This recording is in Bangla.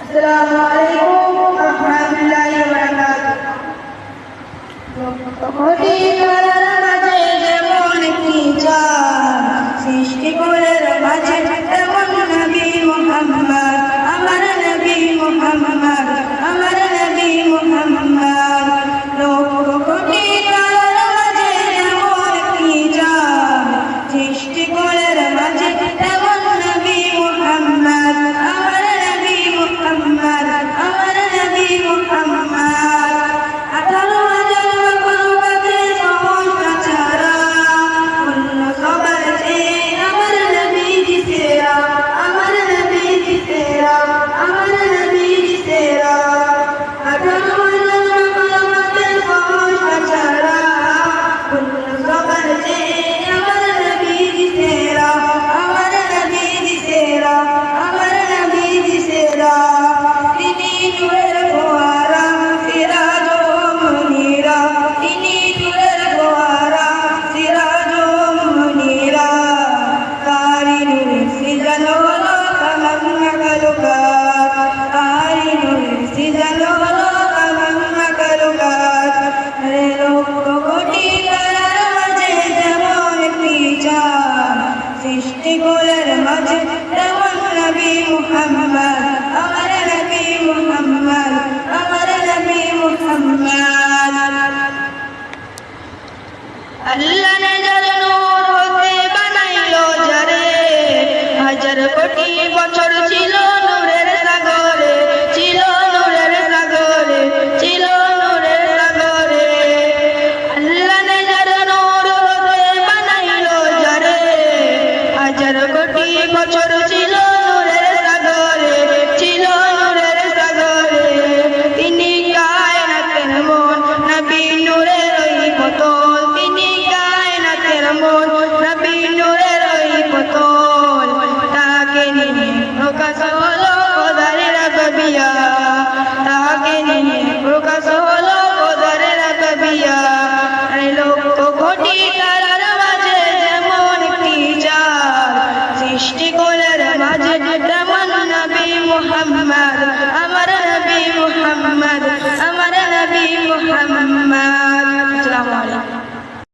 আসসালামু আলাইকুম ওয়া রাহমাতুল্লাহি ওয়া বারাকাতুহু। কোটি তারার মাঝে যেমন কি চাঁদ, সৃষ্টি কুলের মাঝে তেমন নবী মুহাম্মদ, আমার নবী মুহাম্মদ, আমার নবী মুহাম্মদ। কোটি তারার মাঝে যেমন কি চাঁদ, সৃষ্টি কুলের মাঝে তেমন নবী মুহাম্মদ, আমার নবী মুহাম্মদ, আমার নবী মুহাম্মদ। 18,000 মাখলুকাতে সমস্ত ছাড়া অন্য সবার চেয়ে আমার নবীজি সেরা, আমার নবীজি সেরা, আমার নবীজি সেরা। 18,000 মাখলুকাতে সমস্ত ছাড়া অন্য সবার চেয়ে আমার নবীজি সেরা, আমার নবীজি সেরা, আমার নবীজি সেরা। তিনি নূরের ফোয়ারা, সিরাজ ও মুনীরা, তিনি নূরের ফোয়ারা, সিরাজ ও মুনীরা। তারি নূরে সৃজন হলো তামাম মাখলুকাত, তারি নূরে সৃজন হলো তামাম মাখলুকাত। রে লক্ষ কোটি তারার মাঝে যেমন একটি চাঁদ, সৃষ্টি কুলের মাঝে তেমন নবী মুহাম্মদ, আমার নবী মুহাম্মদ, আমার নবী মুহাম্মদ। আল্লাহ নিজের নূর হতে বানাইলো যারে, হাজার কোটি বছর ছিল নূরের সাগরে, ছিল নূরের সাগরে, ছিল নূরের সাগরে। আল্লাহ নিজের নূর হতে বানাইলো যারে, হাজার কোটি বছর ছিল নূরের সাগরে, ছিল নূরের সাগরে। তিনি কায়নাতের মন, নবী নূরের ওই বোতল, তিনি কায়নাতের মন, নবী নূরের ওই বোতল। তাকে নিয়ে প্রকাশ হলো খোদার রাগবিয়া, তাকে নিয়ে প্রকাশ হলো খোদার রাগবিয়া। লক্ষ কোটি তারার মাঝে যেমন একটি চাঁদ, সৃষ্টি কুলের মাঝে তেমন নবী মুহাম্মদ, আমার নবী মুহাম্মদ,